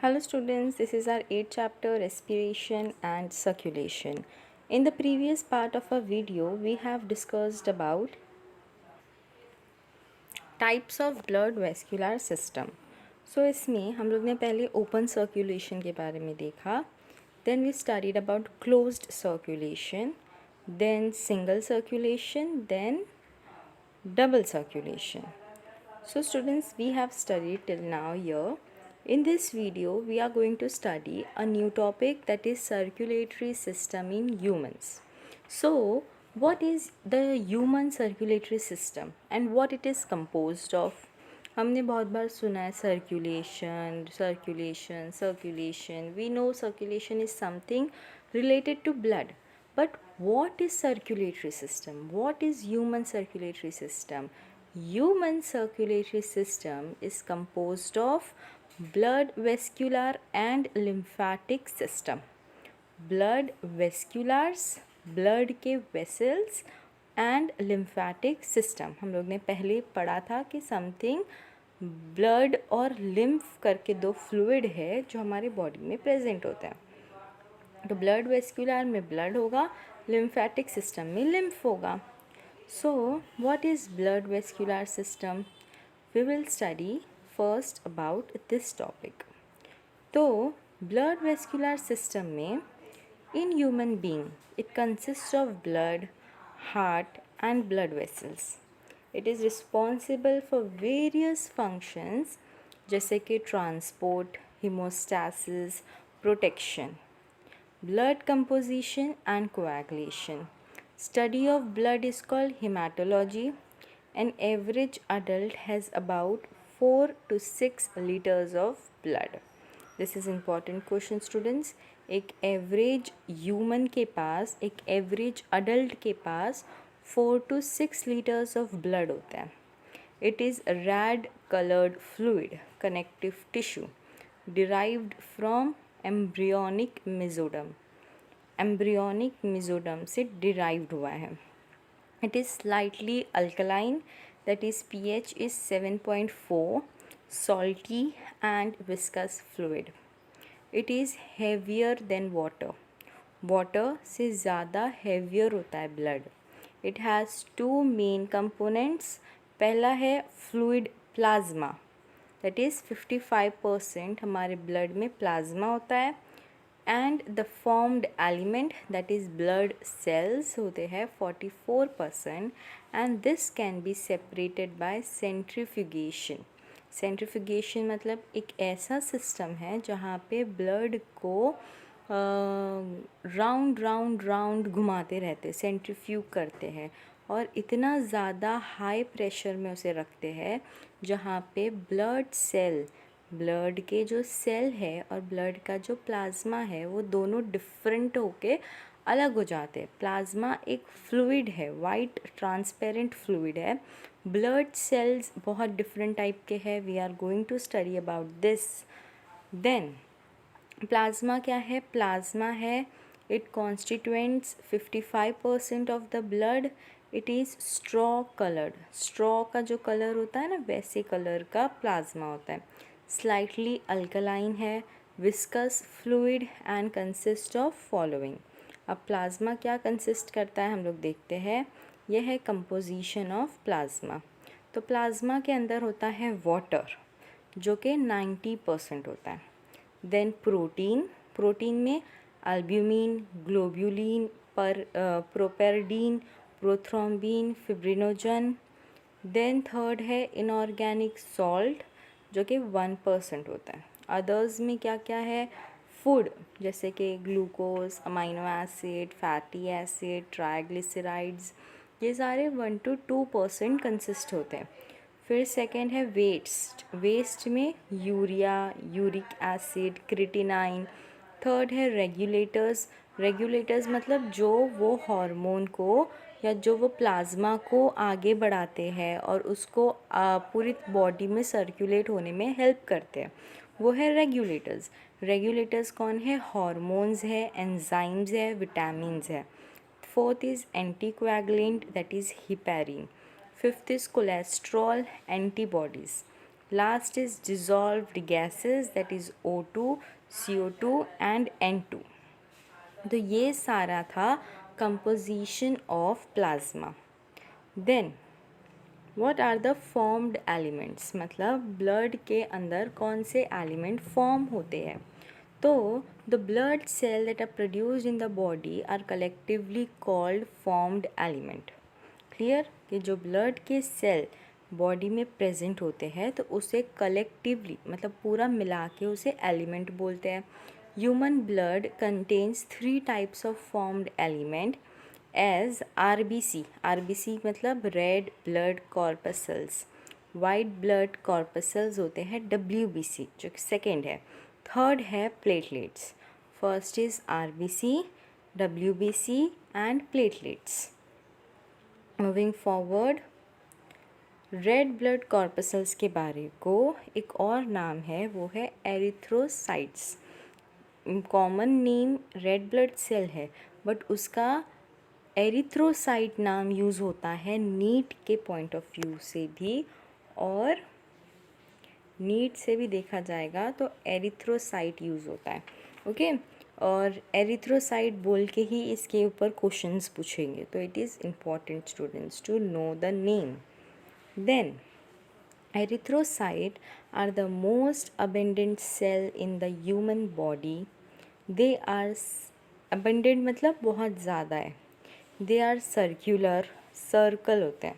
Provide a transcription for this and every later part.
Hello students, this is our 8th chapter respiration and circulation. In the previous part of our video, we have discussed about types of blood vascular system. So इसमें हम लोग ने पहले open circulation के बारे में देखा. Then we studied about closed circulation, then single circulation, then double circulation. So students, we have studied till now here. In this video, we are going to study a new topic, that is circulatory system in humans. So, what is the human circulatory system and what it is composed of? हमने बहुत बार सुना है circulation. We know circulation is something related to blood. But what is circulatory system? What is human circulatory system? Human circulatory system is composed of blood vascular and lymphatic system. Blood vasculars, blood के vessels and lymphatic system. हम लोग ने पहले पढ़ा था कि something blood और lymph करके दो fluid है जो हमारे body में present होता है. तो blood vascular में blood होगा, lymphatic system में lymph होगा. So, what is blood vascular system? We will study first about this topic. तो blood vascular system में in human being it consists of blood, heart and blood vessels. It is responsible for various functions जैसे कि transport, hemostasis, protection, blood composition and coagulation. Study of blood is called hematology. An average adult has about 4 to 6 liters of blood. This is important question students. एक average human के पास, एक average adult के पास 4 to 6 liters of blood होता है. It is red colored fluid, connective tissue, derived from embryonic mesoderm. Embryonic mesoderm से derived हुआ है. It is slightly alkaline, that is pH is 7.4, salty and viscous fluid. It is heavier than water. Water से ज़्यादा heavier होता है blood. It has two main components. पहला है fluid plasma, that is 55% हमारे ब्लड में प्लाज्मा होता है. And the formed element that is blood cells होते हैं 44%. And this can be separated by centrifugation. Centrifugation मतलब एक ऐसा सिस्टम है जहाँ पे ब्लड को राउंड घुमाते रहते, सेंट्रीफ्यूग करते हैं और इतना ज़्यादा हाई प्रेशर में उसे रखते हैं जहाँ पे ब्लड सेल, ब्लड के जो सेल है और ब्लड का जो प्लाज्मा है वो दोनों डिफरेंट होके अलग हो जाते हैं. प्लाज्मा एक फ्लूइड है, वाइट ट्रांसपेरेंट फ्लूइड है. ब्लड सेल्स बहुत डिफरेंट टाइप के हैं. We are going to study about this. Then plasma क्या है? प्लाज्मा है, it constituents 55% of the blood. It is straw coloured. Straw का जो कलर होता है ना, वैसे कलर का प्लाज्मा होता है. स्लाइटली अल्कलाइन है, viscous fluid and consist of following. अब प्लाज्मा क्या कंसिस्ट करता है हम लोग देखते हैं. यह है कंपोजिशन ऑफ प्लाज्मा. तो प्लाज्मा के अंदर होता है वाटर जो कि 90% होता है. Then protein. प्रोटीन में albumin, globulin, properdin, prothrombin, fibrinogen. Then third है इनऑर्गेनिक सॉल्ट जो कि 1% होता है. अदर्स में क्या क्या है? फूड जैसे कि glucose, amino acid, fatty acid, triglycerides, ये सारे 1 to 2% कंसिस्ट होते हैं. फिर सेकंड है वेस्ट. वेस्ट में urea, uric acid, creatinine. Third है रेगुलेटर्स. रेगुलेटर्स मतलब जो वो हार्मोन को या जो वो प्लाज्मा को आगे बढ़ाते हैं और उसको पूरी बॉडी में सर्कुलेट होने में हेल्प करते हैं, वो है रेगुलेटर्स. रेगुलेटर्स कौन है? हार्मोन्स है, एंजाइम्स है, विटामिन्स है. Fourth is anticoagulant, that is heparin. Fifth is cholesterol, antibodies. Last is dissolved gases, that is O2, CO2 and N2. तो ये सारा था composition of plasma. Then what are the formed elements, मतलब blood के अंदर कौन से एलिमेंट फॉर्म होते हैं. तो the blood cell that are produced in the body are collectively called formed element. Clear कि जो ब्लड के सेल बॉडी में प्रेजेंट होते हैं तो उसे कलेक्टिवली मतलब पूरा मिला के उसे एलिमेंट बोलते हैं. Human blood contains 3 types of formed element as RBC. RBC मतलब red blood corpuscles. White blood corpuscles होते हैं डब्ल्यूबीसी जो कि सेकेंड है. थर्ड है platelets. First is RBC, WBC and platelets. Moving forward, red blood corpuscles के बारे को एक और नाम है, वो है erythrocytes. Common name red blood cell है बट उसका एरिथ्रोसाइट नाम यूज़ होता है नीट के पॉइंट ऑफ व्यू से भी, और नीट से भी देखा जाएगा तो एरिथ्रोसाइट यूज़ होता है. ओके और एरिथ्रोसाइट बोल के ही इसके ऊपर क्वेश्चंस पूछेंगे, तो it is important students to know the name. Then erythrocyte are the most abundant cell in the human body. They are abundant मतलब बहुत ज़्यादा है. They are circular, circle होते हैं,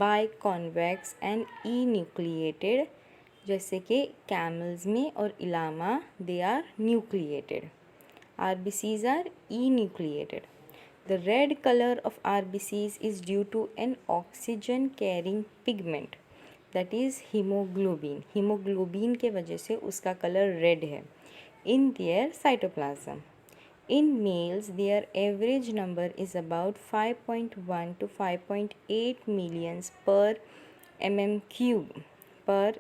biconvex and enucleated, जैसे कि camels में और इलामा they are nucleated. RBCs are enucleated. The red color of RBCs is due to an oxygen carrying pigment, that is hemoglobin. hemoglobin के वजह से उसका कलर रेड है in their cytoplasm. In males their average number is about 5.1 to 5.8 millions per mm cube per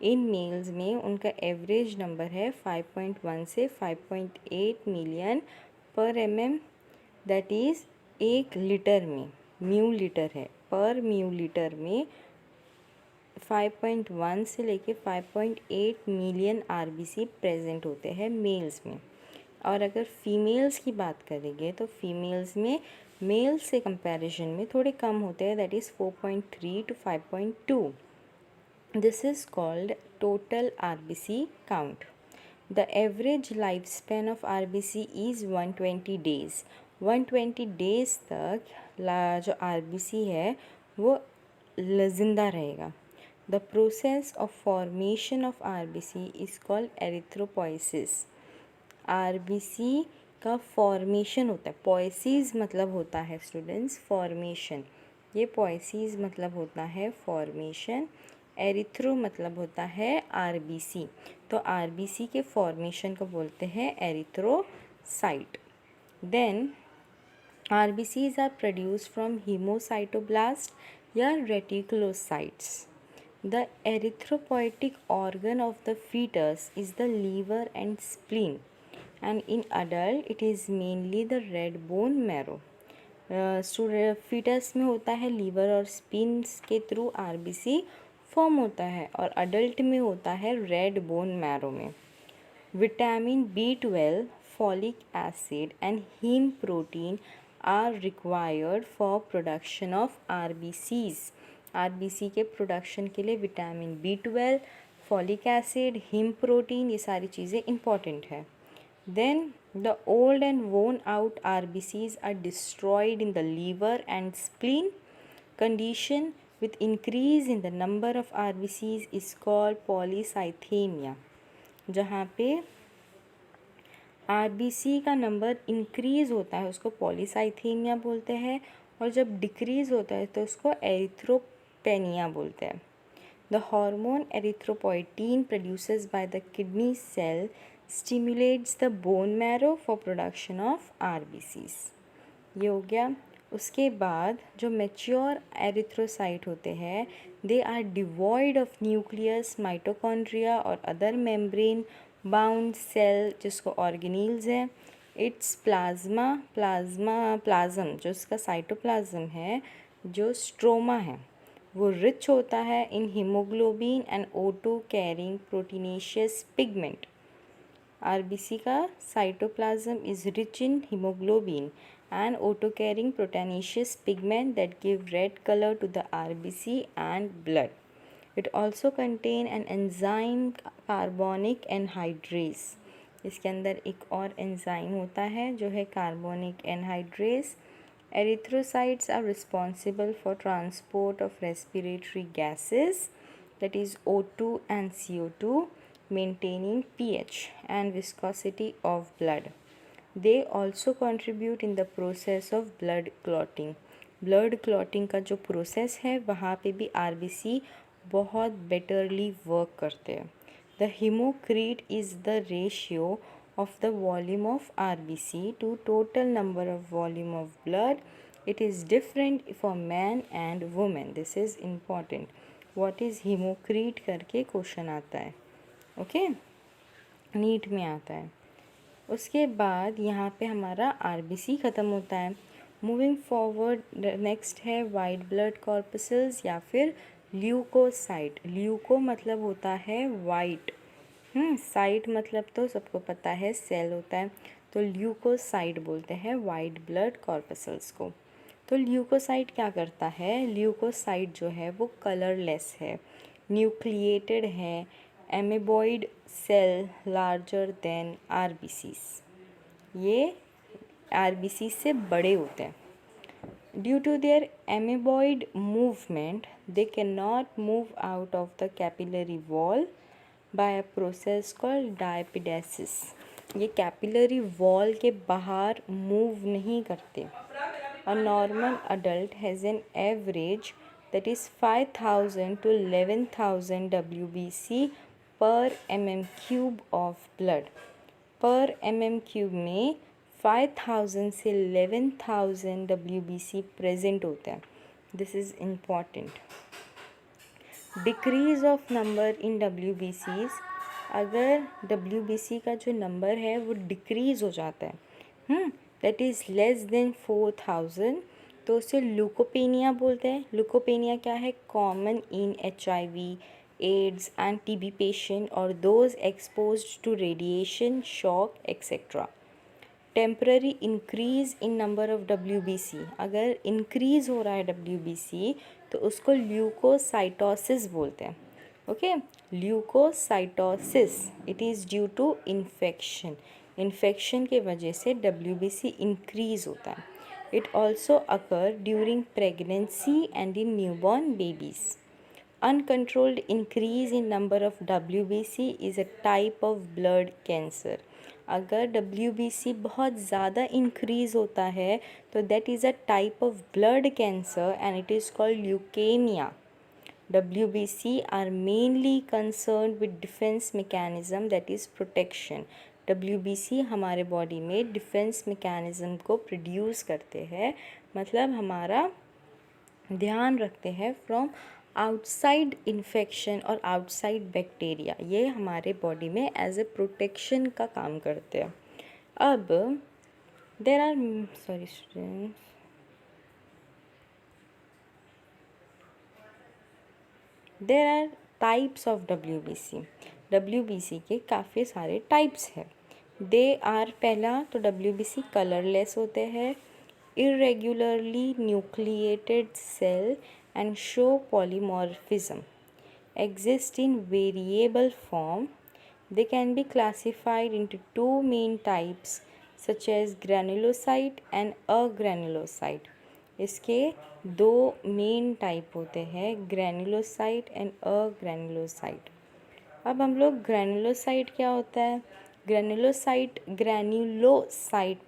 in males में उनका average number है 5.1 से 5.8 million पर एमएम, दैट इज़ एक लीटर में. म्यू लीटर है, पर म्यू लीटर में 5.1 से लेके 5.8 मिलियन आरबीसी प्रेजेंट होते हैं मेल्स में. और अगर फीमेल्स की बात करेंगे तो फीमेल्स में मेल्स से कंपैरिजन में थोड़े कम होते हैं, that is 4.3 to 5.2. This is called total RBC count. The average lifespan of RBC is 120 days. 120 days तक जो RBC है वो ज़िंदा रहेगा. The process of formation of RBC is called erythropoiesis. RBC का फॉर्मेशन होता है. पोइसिस मतलब होता है स्टूडेंट्स फॉर्मेशन. ये पोइसिस मतलब होता है फॉर्मेशन. एरिथ्रो मतलब होता है आरबीसी. तो आरबीसी के फॉर्मेशन को बोलते हैं erythrocyte. Then RBCs are produced from haemocytoblast या reticulocytes. The erythropoietic organ of the foetus is the liver and spleen, and in adult it is mainly the red bone marrow. Foetus में होता है liver और spins के through RBC form होता है, और adult में होता है रेड बोन मैरो में. Vitamin B12, folic acid and haem protein are required for production of RBCs. RBC के प्रोडक्शन के लिए vitamin B12, folic acid, haem protein ये सारी चीज़ें इंपॉर्टेंट है. Then the old and worn out RBCs are destroyed in the liver and spleen. Condition with increase in the number of RBCs is called polycythemia. जहाँ पे RBC का number increase होता है उसको पॉलीसाइथेमिया बोलते हैं, और जब डिक्रीज़ होता है तो उसको एरिथ्रोपेनिया बोलते हैं. The hormone erythropoietin produced by the kidney cell stimulates the bone marrow for production of RBCs. ये हो गया. उसके बाद जो मैच्योर एरिथ्रोसाइट होते हैं they are devoid of nucleus, mitochondria और अदर मेम्ब्रेन बाउंड सेल जिसको ऑर्गेनील्स है. इट्स प्लाज्म जो इसका साइटोप्लाज्म है जो स्ट्रोमा है वो रिच होता है in haemoglobin and O2 carrying proteinaceous pigment. RBC का cytoplasm is rich in hemoglobin and auto-carrying proteinaceous pigment that give red color to the RBC and blood. It also contain an enzyme carbonic anhydrase. इसके अंदर एक और enzyme होता है जो है carbonic anhydrase. Erythrocytes are responsible for transport of respiratory gases that is O2 and CO2, maintaining pH and viscosity of blood. They also contribute in the process of blood clotting. Blood clotting का जो process है वहाँ पे भी RBC बहुत betterly work करते हैं। The hematocrit is the ratio of the volume of RBC to total number of volume of blood. It is different for man and woman. This is important. What is hematocrit करके question आता है, okay, NEET में आता है। उसके बाद यहाँ पे हमारा आरबीसी ख़त्म होता है। मूविंग फॉरवर्ड नेक्स्ट है वाइट ब्लड कॉर्पसेल्स या फिर ल्यूकोसाइट। ल्यूको मतलब होता है वाइट, साइट मतलब तो सबको पता है सेल होता है, तो ल्यूकोसाइट बोलते हैं वाइट ब्लड कॉर्पसेल्स को। तो ल्यूकोसाइट क्या करता है, ल्यूकोसाइट जो है वो कलरलेस है, न्यूक्लिएटेड है, amoeboid cell larger than RBCs. ये आरबीसी से बड़े होते हैं। Due to their amoeboid movement they can not move out of the capillary wall by a process called diapedesis. ये कैपिलरी वॉल के बाहर मूव नहीं करते। A normal adult has an average that is 5,000 to 11,000 WBC per mm cube of blood. पर mm cube में 5,000 से 11,000 WBC present होता है। This is important. Decrease of number in WBCs, अगर WBC का जो नंबर है वो डिक्रीज़ हो जाता है, दैट इज़ लेस देन 4,000, तो उसे ल्यूकोपेनिया बोलते हैं। ल्यूकोपेनिया क्या है, common in HIV, AIDS and TB patient और those exposed to radiation, shock etcetera. Temporary increase in number of WBC, अगर इंक्रीज़ हो रहा है WBC तो उसको ल्यूकोसाइटोसिस बोलते हैं, okay. Leucocytosis it is due to infection, infection के वजह से WBC इंक्रीज़ होता है। It also occur during pregnancy and in newborn babies. Uncontrolled increase in number of WBC is a type of blood cancer. अगर WBC बहुत ज़्यादा increase होता है तो that is a type of blood cancer and it is called leukaemia. WBC are mainly concerned with defense mechanism that is protection. WBC हमारे body में defence mechanism को produce करते हैं, मतलब हमारा ध्यान रखते हैं फ्रॉम आउटसाइड इन्फेक्शन और आउटसाइड बैक्टीरिया। ये हमारे बॉडी में एज ए प्रोटेक्शन का काम करते हैं। अब there are sorry students, there are types of WBC। WBC के काफ़ी सारे टाइप्स हैं। दे आर, पहला तो WBC कलरलेस होते हैं, irregularly nucleated cell and show polymorphism, exist in variable form. They can be classified into two main types such as granulocyte and agranulocyte. इसके दो मेन टाइप होते हैं, ग्रैनुलोसाइट एंड अग्रैनुलोसाइट। अब हम लोग ग्रैनुलोसाइट क्या होता है, ग्रैन्युलोसाइट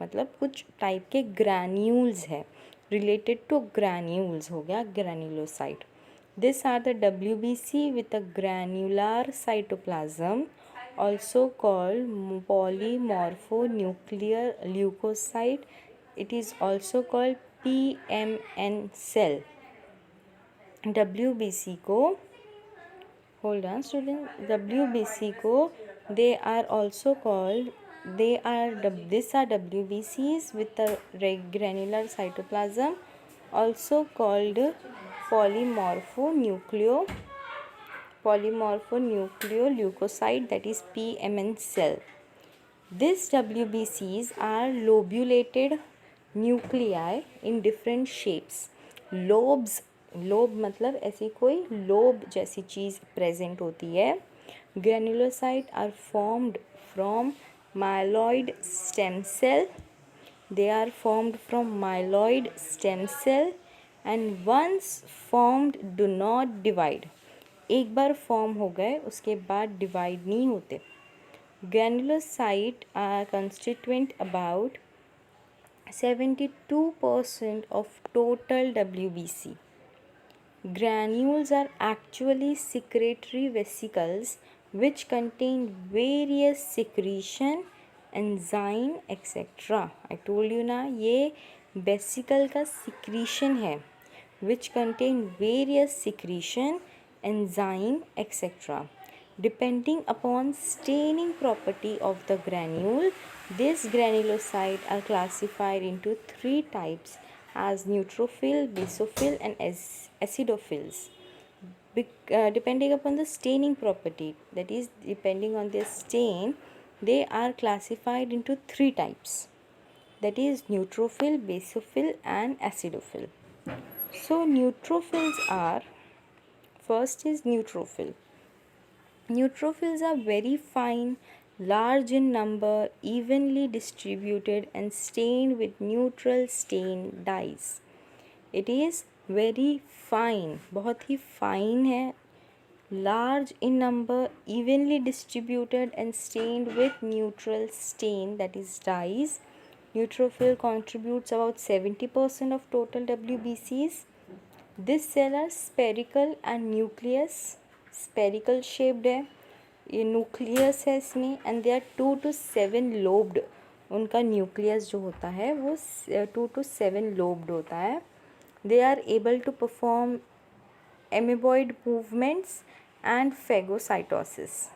मतलब कुछ टाइप के ग्रैन्यूल्स है, रिलेटेड टू ग्रैन्यूल्स हो गया granulocyte. This are the WBC with a granular cytoplasm, also called polymorphonuclear leucocyte. It is also called PMN cell. WBC को, hold on student, WBC को they are also called, these are WBCs with a granular cytoplasm, also called polymorphonucleoleucocyte, that is PMN cell. These WBCs are lobulated nuclei in different shapes. Lobe मतलब ऐसी कोई lobe जैसी चीज़ present होती है. Granulocytes are formed from myeloid stem cell. They are formed from myeloid stem cell and once formed do not divide. एक बार form हो गए उसके बाद डिवाइड नहीं होते. Granulocytes are constituent about 72% of total WBC. Granules are actually secretory vesicles which contain various secretion, enzyme, etc. I told you ना ये vesicle का secretion है which contain various secretion, enzyme, etc. Depending upon staining property of the granule, these granulocytes are classified into three types as neutrophil, basophil and acidophils. Depending upon the staining property, that is depending on their stain, they are classified into three types, that is neutrophil, basophil and acidophil. So neutrophils are, first is neutrophil. Neutrophils are very fine, large in number, evenly distributed and stained with neutral stain dyes. It is very fine, बहुत ही fine है, large in number, evenly distributed and stained with neutral stain, that is dyes. Neutrophil contributes about 70% of total WBCs. This cell are spherical and nucleus spherical shaped है, ये nucleus है इसमें and they are 2 to 7 lobed. उनका nucleus जो होता है वो 2 to 7 lobed होता है. They are able to perform amoeboid movements and phagocytosis.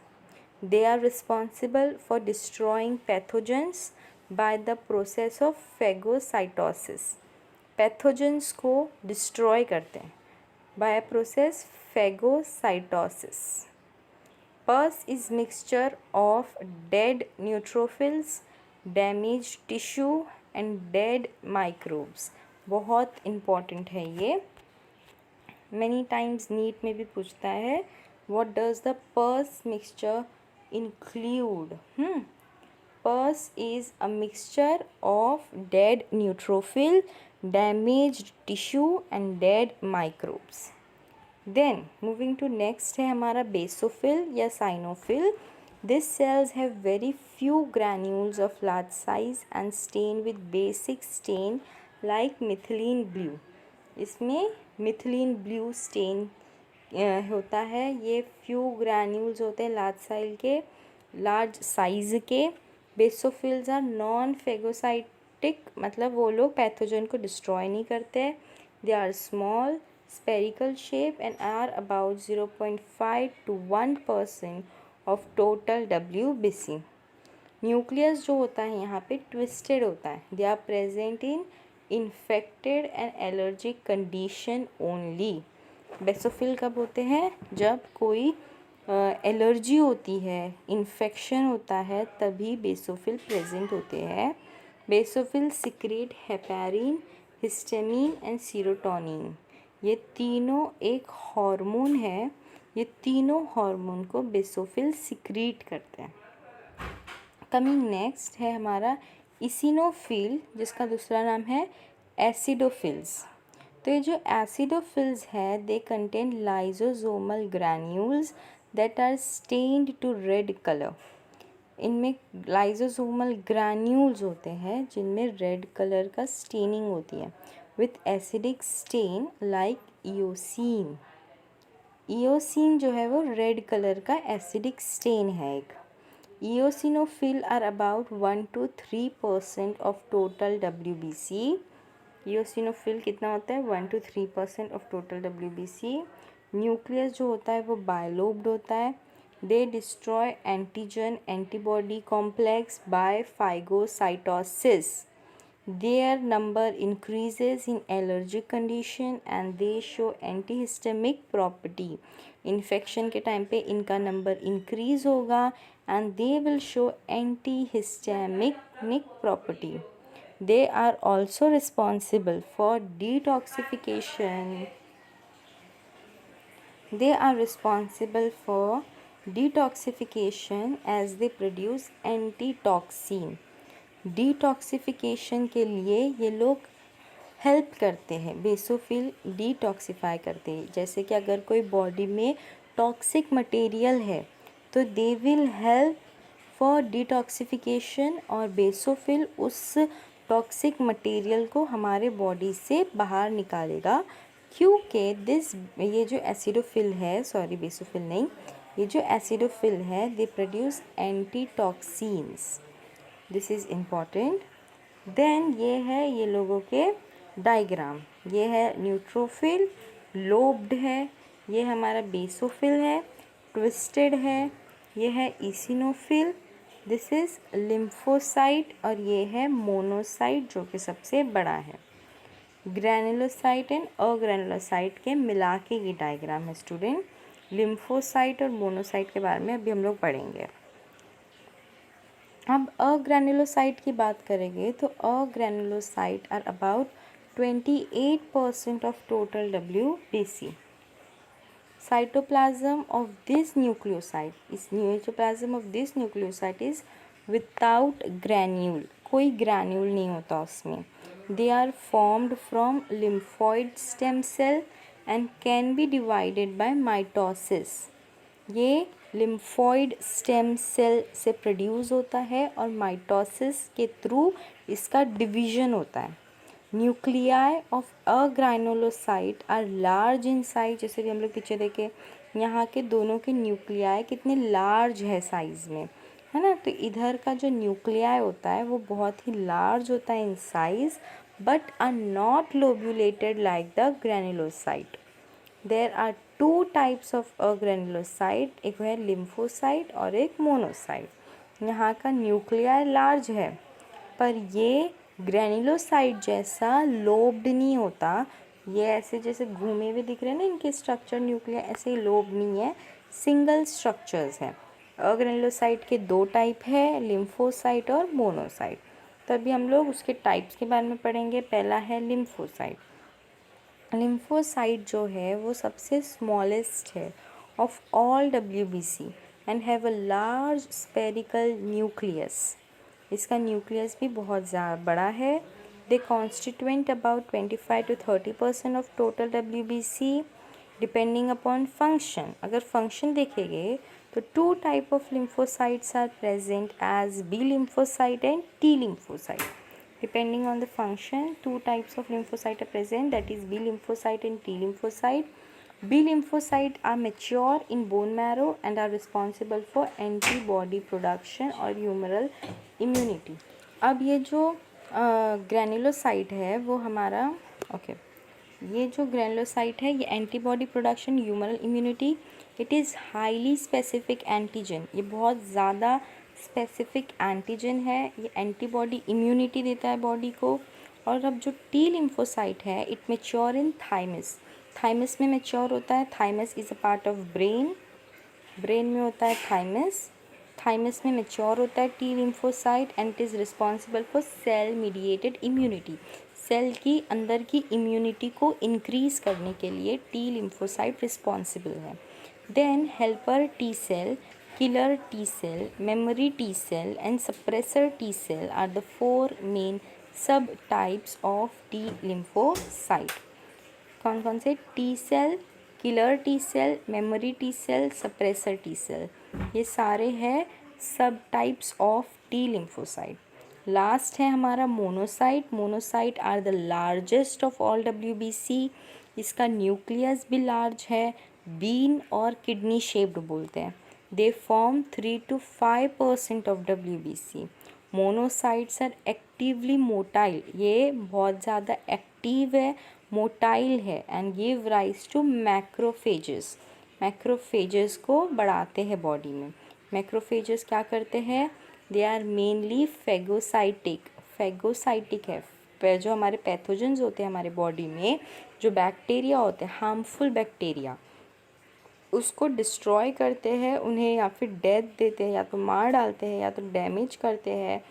They are responsible for destroying pathogens by the process of phagocytosis. Pathogens को डिस्ट्रॉय करते हैं by process phagocytosis. Pus is mixture of dead neutrophils, damaged tissue and dead microbes. बहुत important है ये. Many times NEET में भी पूछता है what does the pus mixture include? Pus is a mixture of dead neutrophil, damaged tissue and dead microbes. Then moving to next है हमारा basophil या cyanophil. These cells have very few granules of large size and stain with basic stain like methylene blue. इसमें methylene blue stain होता है. ये few granules होते हैं large size के. बेसोफिल्स आर नॉन फेगोसाइटिक, मतलब वो लोग पैथोजन को डिस्ट्रॉय नहीं करते हैं. They are small spherical shape and are about 0.5 to 1% of total WBC. Nucleus जो होता है यहाँ पे ट्विस्टेड होता है. They are present in infected and allergic condition only. Basophil कब होते हैं? जब कोई एलर्जी होती है, इन्फेक्शन होता है, तभी बेसोफिल प्रेजेंट होते हैं. Basophil secrete heparin, histamine and serotonin. ये तीनों एक हार्मोन है. ये तीनों हार्मोन को बेसोफिल सिक्रीट करते हैं. कमिंग नेक्स्ट है हमारा इसिनोफिल, जिसका दूसरा नाम है एसिडोफिल्स. तो ये जो एसिडोफिल्स है they contain lysosomal granules that are stained to red colour. इनमें लाइजोसोमल ग्रैन्यूल्स होते हैं जिनमें रेड कलर का स्टेनिंग होती है with acidic stain like eosin. Eosin जो है वो रेड कलर का एसिडिक स्टेन है एक. Eosinophil are about 1 to 3% of total WBC. Eosinophil कितना होता है? 1 to 3% of total WBC. Nucleus जो होता है वो बायलोब्ड होता है. They destroy antigen antibody complex by phagocytosis. their number increases in allergic condition and they show antihistamic property. Infection के टाइम पे इनका नंबर इंक्रीज होगा and they will show antihistamic property. They are also responsible for detoxification. They are responsible for detoxification as they produce antitoxin. Detoxification के लिए ये लोग help करते हैं, बेसोफिल डिटॉक्सिफाई करते हैं. जैसे कि अगर कोई बॉडी में टॉक्सिक मटेरियल है तो they will help for detoxification और बेसोफिल उस टॉक्सिक मटेरियल को हमारे बॉडी से बाहर निकालेगा. क्योंकि ये जो एसिडोफिल है, सॉरी बेसोफिल नहीं, ये जो एसिडोफिल है they produce antitoxins. This is important. Then ये है ये लोगों के डायग्राम. ये है न्यूट्रोफिल, लोब्ड है, ये हमारा बेसोफिल है, ट्विस्टेड है, ये है इसिनोफिल, दिस इज़ लिम्फोसाइट और ये है मोनोसाइट जो कि सबसे बड़ा है. ग्रैनुलोसाइट एंड अग्रैनुलोसाइट के मिला के ये डायग्राम है स्टूडेंट. लिम्फोसाइट और मोनोसाइट के बारे में अभी हम लोग पढ़ेंगे. अब अग्रैनुलोसाइट की बात करेंगे तो agranulocyte are about 28% of total WBC. Cytoplasm of this nucleoside is without granule. कोई granule नहीं होता उसमें. They are formed from lymphoid stem cell and can be divided by mitosis. ये lymphoid stem cell से प्रोड्यूस होता है और mitosis के थ्रू इसका डिवीजन होता है. Nuclei of agranulocyte are large in size. जैसे कि हम लोग पीछे देखे यहाँ के दोनों के न्यूक्लियाई कितने लार्ज है साइज़ में, है ना. तो इधर का जो न्यूक्लियाई होता है वो बहुत ही लार्ज होता है in size, but are not lobulated like the granulocyte. There are 2 types of agranulocyte, एक है लिम्फोसाइट और एक मोनोसाइट. यहाँ का न्यूक्लियाई लार्ज है पर ये ग्रैनुलोसाइट जैसा लोब्ड नहीं होता. ये ऐसे जैसे घूमे हुए दिख रहे हैं ना इनके स्ट्रक्चर न्यूक्लियर, ऐसे लोब्ड नहीं है, सिंगल स्ट्रक्चर्स हैं. अग्रैनुलोसाइट के 2 टाइप है, लिम्फोसाइट और मोनोसाइट. तभी हम लोग उसके टाइप्स के बारे में पढ़ेंगे. पहला है लिम्फोसाइट. लिम्फोसाइट जो है वो सबसे स्मॉलेस्ट है of all WBC and have a large spherical nucleus. इसका न्यूक्लियस भी बहुत ज़्यादा बड़ा है. They constituent about 25 to 30% of total WBC depending upon function. अगर फंक्शन देखेंगे तो 2 type of lymphocytes are present as B lymphocyte and T lymphocyte. Depending on the function, 2 types of lymphocyte are present, that is B lymphocyte and T lymphocyte. B lymphocyte are mature in bone marrow and are responsible for antibody production और humoral immunity. अब ये जो granulocyte है वो हमारा ये जो granulocyte है ये antibody production, humoral immunity, it is highly specific antigen. ये बहुत ज़्यादा स्पेसिफिक एंटीजन है. ये एंटीबॉडी इम्यूनिटी देता है बॉडी को. और अब जो टी लिम्फोसाइट है it mature in thymus. Thymus में मेच्योर होता है. Thymus is a part of brain. Brain में होता है थाइमस. थाइमस में मेच्योर होता है T lymphocyte and it is responsible for cell mediated immunity. Cell की अंदर की इम्यूनिटी को इंक्रीज़ करने के लिए टी लिम्फोसाइट रिस्पॉन्सिबल है. Then helper T cell, killer T cell, memory T cell and suppressor T cell are the 4 main subtypes of T lymphocyte. कौन कौन से? T cell, killer T cell, memory T cell, suppressor T cell, ये सारे हैं subtypes of T lymphocyte. Last है हमारा monocyte. Monocyte are the largest of all WBC. इसका nucleus भी लार्ज है, बीन और किडनी शेप्ड बोलते हैं. They form 3 to 5% of WBC. Monocytes are actively motile. ये बहुत ज़्यादा एक्टिव है, मोटाइल है and give rise to macrophages. Macrophages को बढ़ाते हैं बॉडी में. Macrophages क्या करते हैं? They are mainly phagocytic. Phagocytic है. जो हमारे पैथोजेंस होते हैं हमारे बॉडी में, जो बैक्टीरिया होते हैं, हार्मफुल बैक्टीरिया, उसको डिस्ट्रॉय करते हैं, उन्हें या फिर डेथ देते हैं, या तो मार डालते हैं या तो डैमेज करते हैं,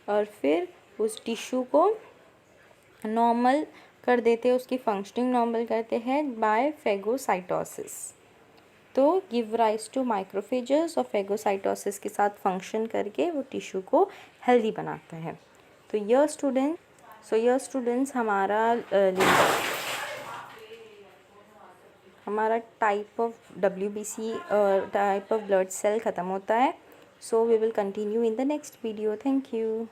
और फिर उस टिश्यू को नॉर्मल कर देते हैं, उसकी फंक्शनिंग नॉर्मल करते हैं बाय फेगोसाइटोसिस। तो गिव राइज टू माइक्रोफेजेस, और फेगोसाइटोसिस के साथ फंक्शन करके वो टिश्यू को हेल्दी बनाता है। तो यह स्टूडेंट्स हमारा type of WBC type of blood cell ख़त्म होता है। So we will continue in the next video. Thank you.